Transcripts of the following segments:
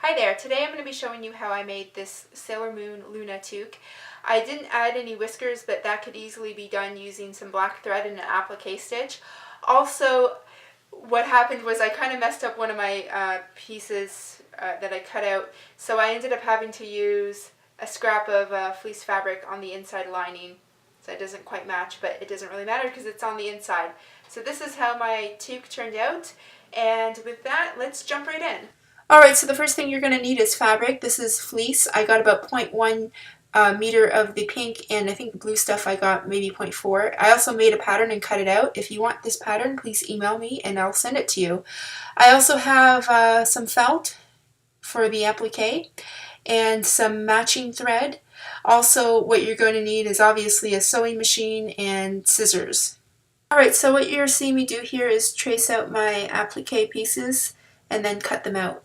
Hi there, today I'm going to be showing you how I made this Sailor Moon Luna toque. I didn't add any whiskers, but that could easily be done using some black thread and an applique stitch. Also, what happened was I kind of messed up one of my pieces that I cut out, so I ended up having to use a scrap of fleece fabric on the inside lining. So it doesn't quite match, but it doesn't really matter because it's on the inside. So this is how my toque turned out, and with that, let's jump right in. Alright, so the first thing you're going to need is fabric. This is fleece. I got about 0.1 meter of the pink, and I think the blue stuff I got maybe 0.4. I also made a pattern and cut it out. If you want this pattern, please email me and I'll send it to you. I also have some felt for the applique and some matching thread. Also, what you're going to need is obviously a sewing machine and scissors. Alright, so what you're seeing me do here is trace out my applique pieces and then cut them out.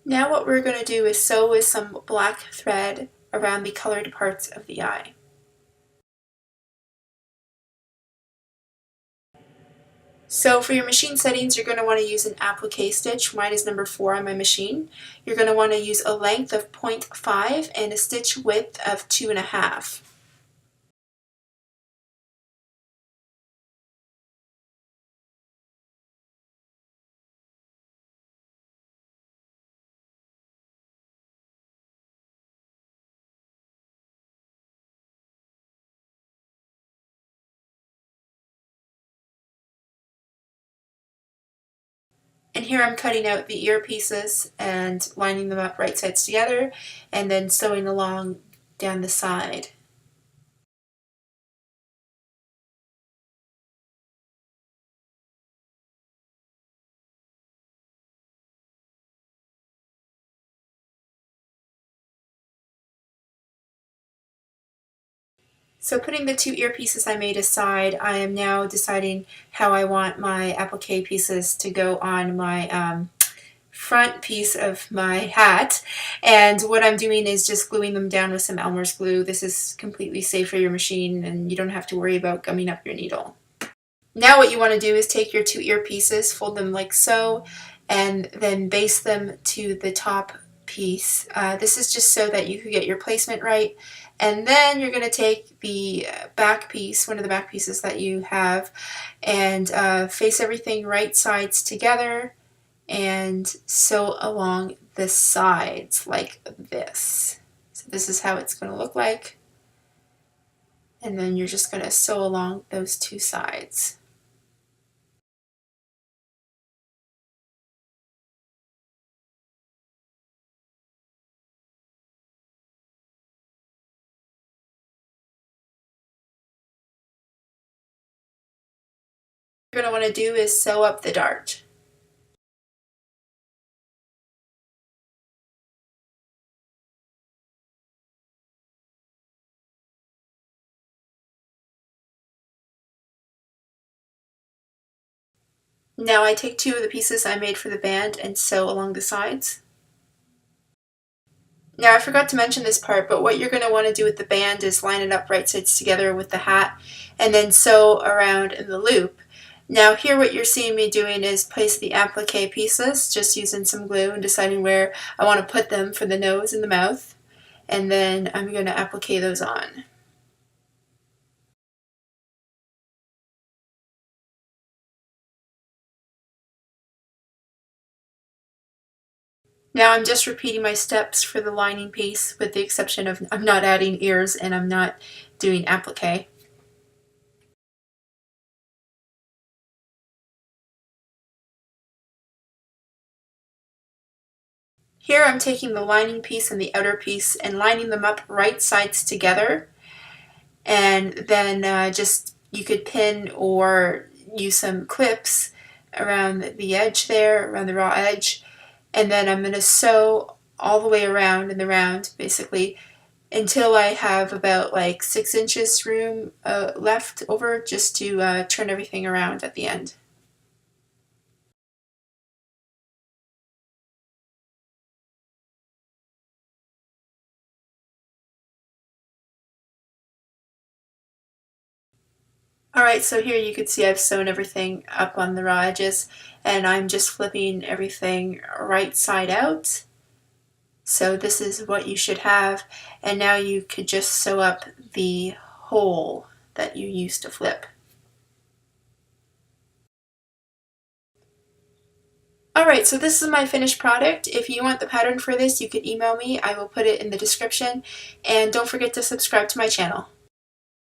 Now what we're going to do is sew with some black thread around the colored parts of the eye. So for your machine settings, you're going to want to use an applique stitch. Mine is number 4 on my machine. You're going to want to use a length of 0.5 and a stitch width of 2.5. And here I'm cutting out the ear pieces and lining them up right sides together and then sewing along down the side. So putting the 2 ear pieces I made aside, I am now deciding how I want my applique pieces to go on my front piece of my hat, and what I'm doing is just gluing them down with some Elmer's glue. This is completely safe for your machine and you don't have to worry about gumming up your needle. Now what you want to do is take your 2 ear pieces, fold them like so, and then baste them to the top piece. This is just so that you can get your placement right. And then you're going to take the back piece, one of the back pieces that you have, and face everything right sides together and sew along the sides like this. So this is how it's going to look like. And then you're just going to sew along those 2 sides. What you're going to want to do is sew up the dart. Now I take 2 of the pieces I made for the band and sew along the sides. Now I forgot to mention this part, but what you're going to want to do with the band is line it up right sides together with the hat and then sew around in the loop. Now here what you're seeing me doing is place the applique pieces, just using some glue and deciding where I want to put them for the nose and the mouth, and then I'm going to applique those on. Now I'm just repeating my steps for the lining piece, with the exception of I'm not adding ears and I'm not doing applique. Here I'm taking the lining piece and the outer piece and lining them up right sides together, and then just you could pin or use some clips around the edge there, around the raw edge, and then I'm going to sew all the way around in the round basically until I have about like 6 inches room left over, just to turn everything around at the end. Alright, so here you can see I've sewn everything up on the raw edges, and I'm just flipping everything right side out. So this is what you should have, and now you could just sew up the hole that you used to flip. Alright, so this is my finished product. If you want the pattern for this, you could email me. I will put it in the description, and don't forget to subscribe to my channel.